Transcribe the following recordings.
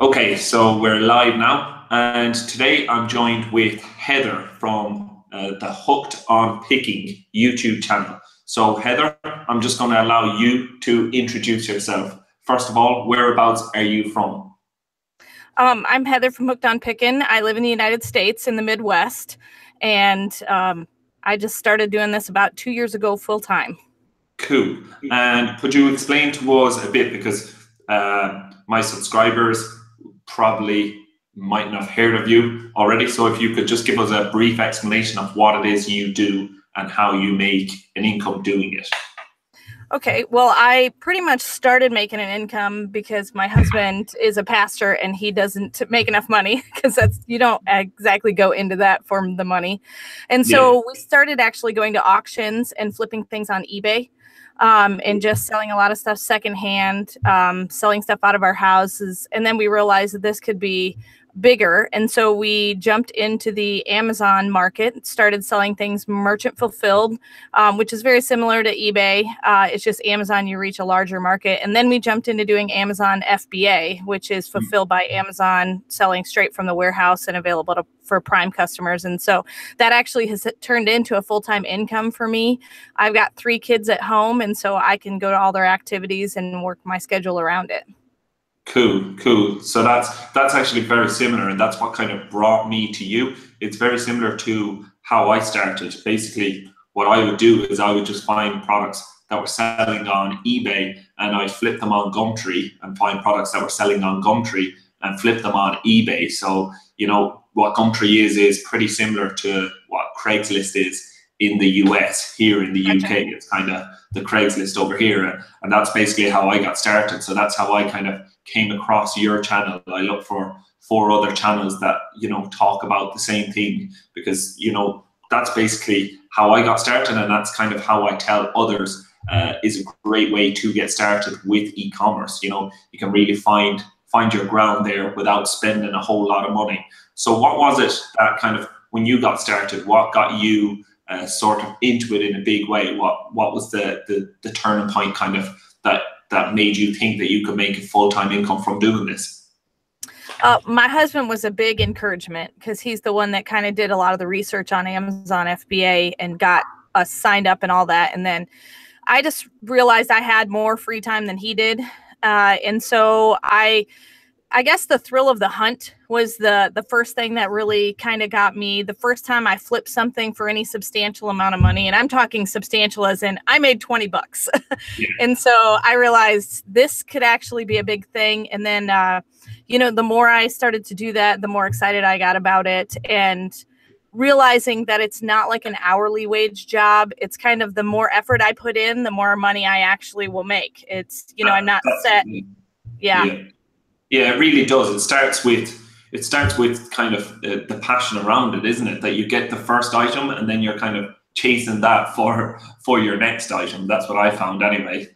Okay, so we're live now, and today I'm joined with Heather from the Hooked on Picking YouTube channel. So Heather, I'm just going to allow you to introduce yourself. First of all, whereabouts are you from? I'm Heather from Hooked on Picking. I live in the United States in the Midwest, and I just started doing this about 2 years ago full time. Cool. And could you explain to us a bit, because my subscribers probably mightn't have heard of you already. So if you could just give us a brief explanation of what it is you do and how you make an income doing it. Okay, well, I pretty much started making an income because my husband is a pastor and he doesn't make enough money, because you don't exactly go into that for the money. And so we started actually going to auctions and flipping things on eBay. And just selling a lot of stuff secondhand, selling stuff out of our houses. And then we realized that this could be bigger. And so we jumped into the Amazon market, started selling things merchant fulfilled, which is very similar to eBay. It's just Amazon, you reach a larger market. And then we jumped into doing Amazon FBA, which is fulfilled by Amazon, selling straight from the warehouse and available for Prime customers. And so that actually has turned into a full-time income for me. I've got 3 kids at home, and so I can go to all their activities and work my schedule around it. Cool. So that's actually very similar, and that's what kind of brought me to you. It's very similar to how I started. Basically, what I would do is I would just find products that were selling on eBay, and I'd flip them on Gumtree, and find products that were selling on Gumtree and flip them on eBay. So, you know, what Gumtree is pretty similar to what Craigslist is in the US. Here in the UK, it's kind of the Craigslist over here, and that's basically how I got started. So that's how I kind of came across your channel. I look for 4 other channels that, you know, talk about the same thing, because, you know, that's basically how I got started, and that's kind of how I tell others is a great way to get started with e-commerce. You know, you can really find your ground there without spending a whole lot of money. So what was it that kind of, when you got started, what got you sort of into it in a big way? What was the turning point kind of that made you think that you could make a full-time income from doing this? My husband was a big encouragement, because he's the one that kind of did a lot of the research on Amazon FBA and got us signed up and all that. And then I just realized I had more free time than he did. And so I guess the thrill of the hunt was the first thing that really kind of got me. The first time I flipped something for any substantial amount of money, and I'm talking substantial as in I made 20 bucks. And so I realized this could actually be a big thing. And then, you know, the more I started to do that, the more excited I got about it, and realizing that it's not like an hourly wage job. It's kind of the more effort I put in, the more money I actually will make. It's, you know, I'm not set. Yeah, it really does. It starts with kind of the passion around it, isn't it? That you get the first item, and then you're kind of chasing that for your next item. That's what I found anyway.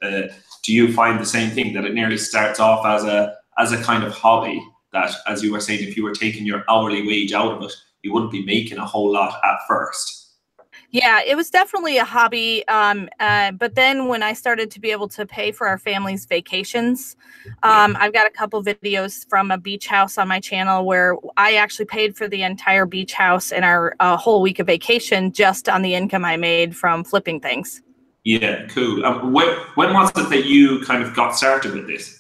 Do you find the same thing, that it nearly starts off as a kind of hobby, that, as you were saying, if you were taking your hourly wage out of it, you wouldn't be making a whole lot at first? Yeah, it was definitely a hobby. But then when I started to be able to pay for our family's vacations, I've got a couple videos from a beach house on my channel where I actually paid for the entire beach house and our whole week of vacation just on the income I made from flipping things. Yeah, cool. When was it that you kind of got started with this?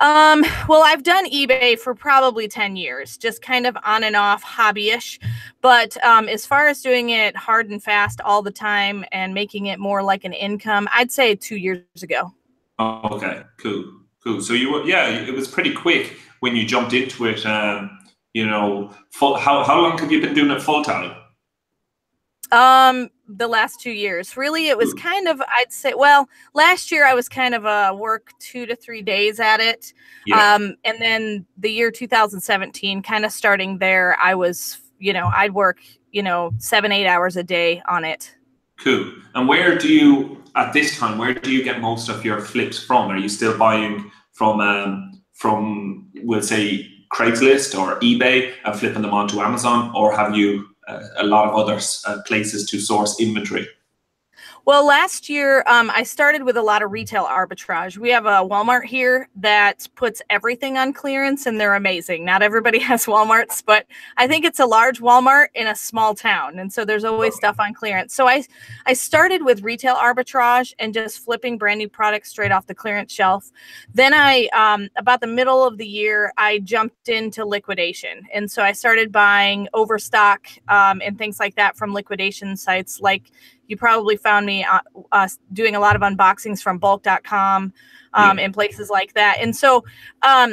Well, I've done eBay for probably 10 years, just kind of on and off, hobby-ish. But as far as doing it hard and fast all the time and making it more like an income, I'd say 2 years ago. Oh, okay, cool. So it was pretty quick when you jumped into it. You know, how long have you been doing it full time? The last 2 years. Really, it was kind of, I'd say, well, last year I was kind of work 2 to 3 days at it. And then the year 2017, kind of starting there, I was, you know, I'd work, you know, 7-8 hours a day on it. Cool. And at this time, where do you get most of your flips from? Are you still buying from we'll say Craigslist or eBay and flipping them onto Amazon, or have you a lot of other places to source inventory? Well, last year, I started with a lot of retail arbitrage. We have a Walmart here that puts everything on clearance, and they're amazing. Not everybody has Walmarts, but I think it's a large Walmart in a small town, and so there's always stuff on clearance. So I started with retail arbitrage and just flipping brand new products straight off the clearance shelf. Then about the middle of the year, I jumped into liquidation, and so I started buying overstock and things like that from liquidation sites. Like, you probably found me doing a lot of unboxings from bulk.com and places like that. And so a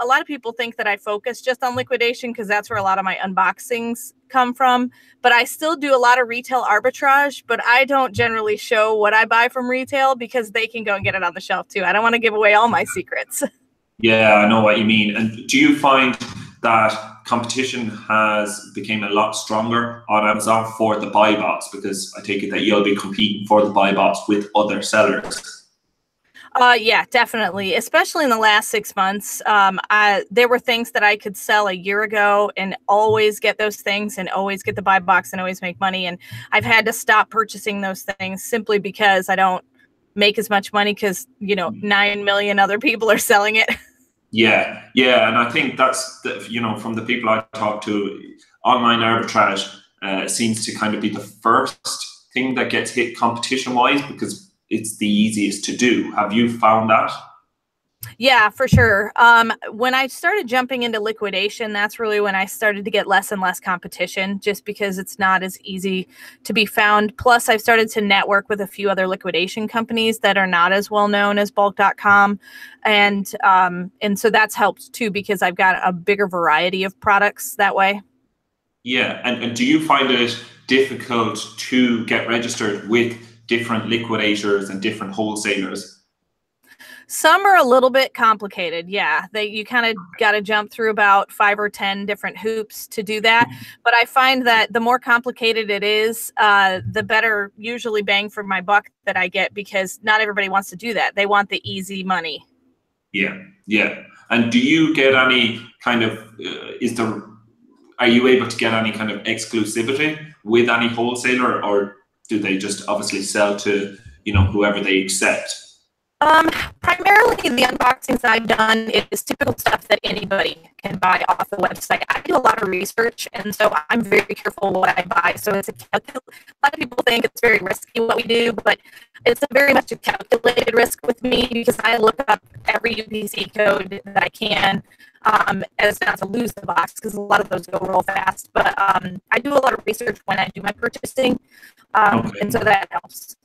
lot of people think that I focus just on liquidation because that's where a lot of my unboxings come from. But I still do a lot of retail arbitrage, but I don't generally show what I buy from retail because they can go and get it on the shelf too. I don't want to give away all my secrets. Yeah, I know what you mean. And do you find that competition has become a lot stronger on Amazon for the buy box? Because I take it that you'll be competing for the buy box with other sellers. Yeah, definitely. Especially in the last 6 months. There were things that I could sell a year ago and always get those things and always get the buy box and always make money. And I've had to stop purchasing those things simply because I don't make as much money because, 9 million other people are selling it. Yeah, and I think that's from the people I talk to, online arbitrage seems to kind of be the first thing that gets hit competition-wise because it's the easiest to do. Have you found that? Yeah, for sure. When I started jumping into liquidation, that's really when I started to get less and less competition just because it's not as easy to be found. Plus, I've started to network with a few other liquidation companies that are not as well known as bulk.com. And so that's helped too because I've got a bigger variety of products that way. Yeah, and do you find it difficult to get registered with different liquidators and different wholesalers? Some are a little bit complicated. Yeah, you kind of got to jump through about 5 or 10 different hoops to do that. But I find that the more complicated it is, the better usually bang for my buck that I get because not everybody wants to do that. They want the easy money. Yeah. And do you get any kind of, are you able to get any kind of exclusivity with any wholesaler, or do they just obviously sell to, whoever they accept? Primarily the unboxings I've done is typical stuff that anybody can buy off the website. I do a lot of research, and so I'm very careful what I buy. So a lot of people think it's very risky what we do, but it's very much a calculated risk with me because I look up every UPC code that I can as not to lose the box because a lot of those go real fast. But I do a lot of research when I do my purchasing, and so that helps.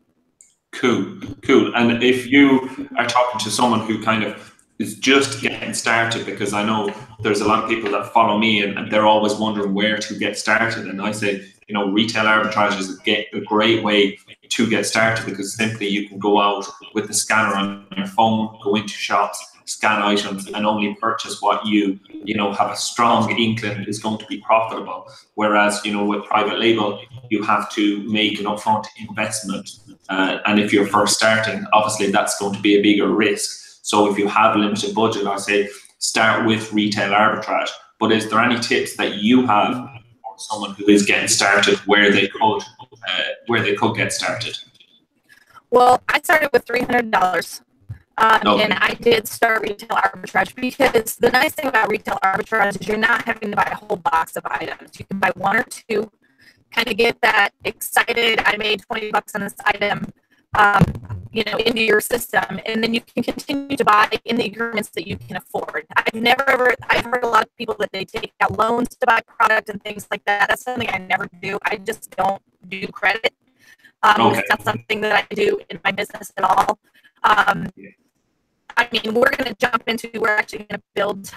Cool. And if you are talking to someone who kind of is just getting started, because I know there's a lot of people that follow me and they're always wondering where to get started. And I say, retail arbitrage is a great way to get started because simply you can go out with the scanner on your phone, go into shops, scan items and only purchase what you have a strong inkling is going to be profitable. Whereas, with private label, you have to make an upfront investment. And if you're first starting, obviously that's going to be a bigger risk. So if you have a limited budget, I say start with retail arbitrage. But is there any tips that you have for someone who is getting started where they could get started? Well, I started with $300. And I did start retail arbitrage because the nice thing about retail arbitrage is you're not having to buy a whole box of items. You can buy 1 or 2, kind of get that excited, I made $20 on this item, into your system, and then you can continue to buy in the increments that you can afford. I've heard a lot of people that they take out loans to buy product and things like that. That's something I never do. I just don't do credit. It's not something that I do in my business at all. We're going to jump into, we're actually going to build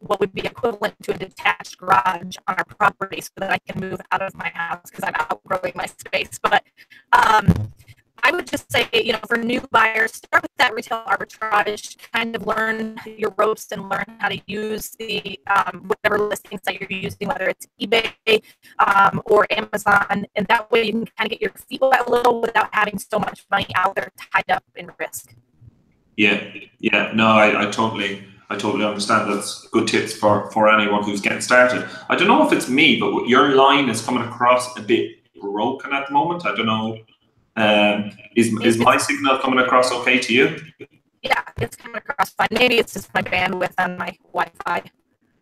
what would be equivalent to a detached garage on our property so that I can move out of my house because I'm outgrowing my space. But I would just say, for new buyers, start with that retail arbitrage, kind of learn your ropes and learn how to use the whatever listings that you're using, whether it's eBay or Amazon. And that way you can kind of get your feet wet a little without having so much money out there tied up in risk. Yeah. No, I totally understand. That's good tips for anyone who's getting started. I don't know if it's me, but your line is coming across a bit broken at the moment. I don't know. Is my signal coming across okay to you? Yeah, it's coming across fine. Maybe it's just my bandwidth on my Wi-Fi.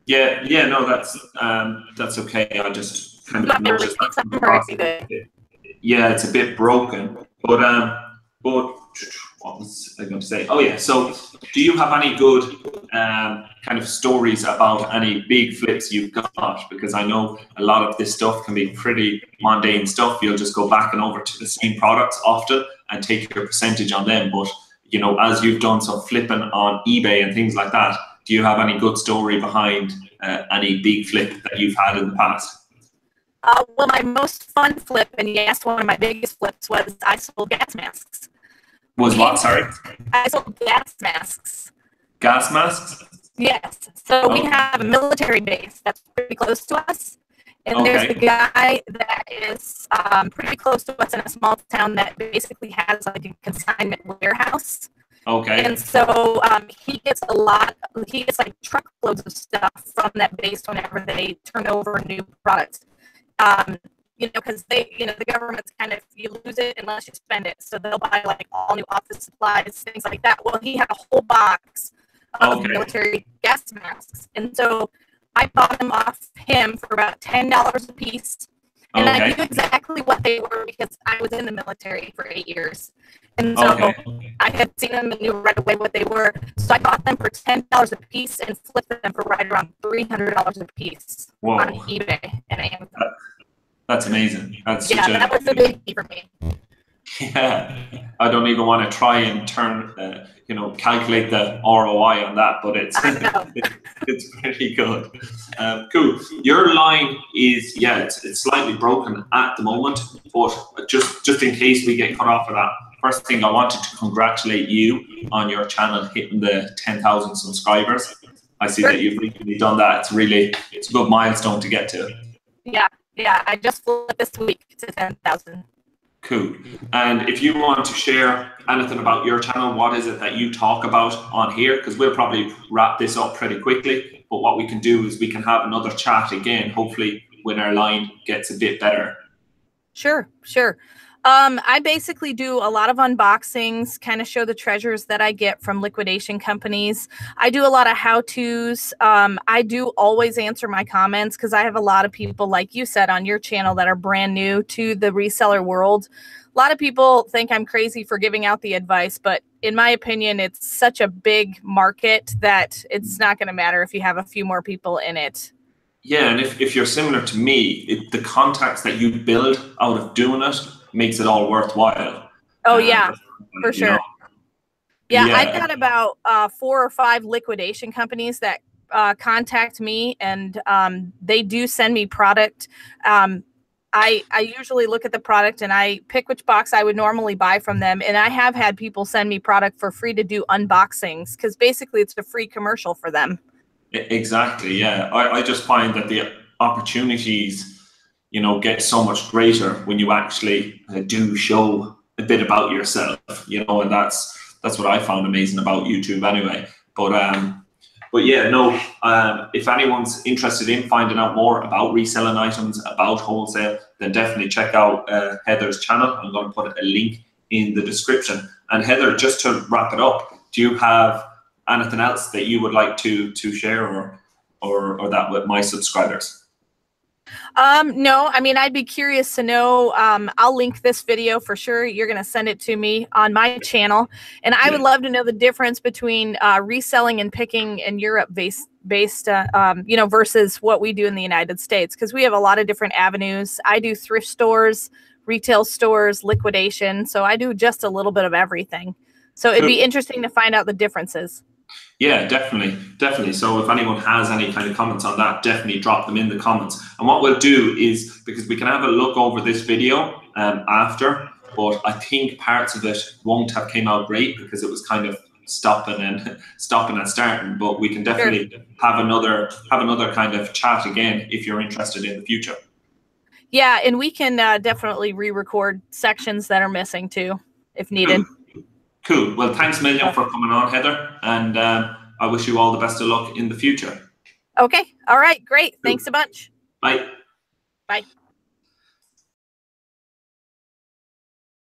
Yeah, no, that's okay. I just kind of noticed that coming across. Yeah, it's a bit broken, but what was I going to say? Oh yeah, so do you have any good kind of stories about any big flips you've got? Because I know a lot of this stuff can be pretty mundane stuff. You'll just go back and over to the same products often and take your percentage on them. But you know, as you've done some flipping on eBay and things like that, do you have any good story behind any big flip that you've had in the past? Well, my most fun flip, and yes, one of my biggest flips was I sold gas masks. Was what? Sorry? I sold gas masks. Gas masks? Yes. So we have a military base that's pretty close to us. And there's a guy that is pretty close to us in a small town that basically has like a consignment warehouse. Okay. And so he gets like truckloads of stuff from that base whenever they turn over new products. You know, because the government's kind of, you lose it unless you spend it. So they'll buy like all new office supplies, things like that. Well, he had a whole box of military gas masks. And so I bought them off him for about $10 a piece. And I knew exactly what they were because I was in the military for 8 years. And so I had seen them and knew right away what they were. So I bought them for $10 a piece and flipped them for right around $300 a piece on eBay and Amazon. That's amazing. That's that was a biggie for me. Yeah, I don't even want to try and calculate the ROI on that, but it's it's pretty good. Cool. Your line is it's slightly broken at the moment, but just in case we get cut off of that, first thing I wanted to congratulate you on your channel hitting the 10,000 subscribers. I see that you've recently done that. It's a good milestone to get to. Yeah, I just flipped this week to 10,000. Cool. And if you want to share anything about your channel, what is it that you talk about on here? Because we'll probably wrap this up pretty quickly. But what we can do is we can have another chat again, hopefully when our line gets a bit better. Sure. I basically do a lot of unboxings, kind of show the treasures that I get from liquidation companies. I do a lot of how-tos. I do always answer my comments because I have a lot of people, like you said, on your channel that are brand new to the reseller world. A lot of people think I'm crazy for giving out the advice, but in my opinion, it's such a big market that it's not going to matter if you have a few more people in it. Yeah, and if you're similar to me, the contacts that you build out of doing it makes it all worthwhile. Oh yeah, for sure. Yeah, I've got about 4 or 5 liquidation companies that contact me, and they do send me product. I usually look at the product and I pick which box I would normally buy from them, and I have had people send me product for free to do unboxings because basically it's a free commercial for them. Exactly. Yeah, I just find that the opportunities get so much greater when you actually do show a bit about yourself, and that's what I found amazing about YouTube anyway. But yeah, no, if anyone's interested in finding out more about reselling items, about wholesale, then definitely check out Heather's channel. I'm going to put a link in the description. And Heather, just to wrap it up, do you have anything else that you would like to share or that with my subscribers? No, I mean, I'd be curious to know. I'll link this video for sure. You're going to send it to me on my channel. And I would love to know the difference between reselling and picking in Europe based versus what we do in the United States, because we have a lot of different avenues. I do thrift stores, retail stores, liquidation. So I do just a little bit of everything. So it'd be interesting to find out the differences. Yeah, definitely. So if anyone has any kind of comments on that, definitely drop them in the comments. And what we'll do is, because we can have a look over this video after, but I think parts of it won't have came out great because it was kind of stopping and starting. But we can definitely have another kind of chat again if you're interested in the future. Yeah, and we can definitely re-record sections that are missing too, if needed. Cool. Well, thanks a million for coming on, Heather, and I wish you all the best of luck in the future. Okay. All right. Great. Thanks a bunch. Bye. Bye.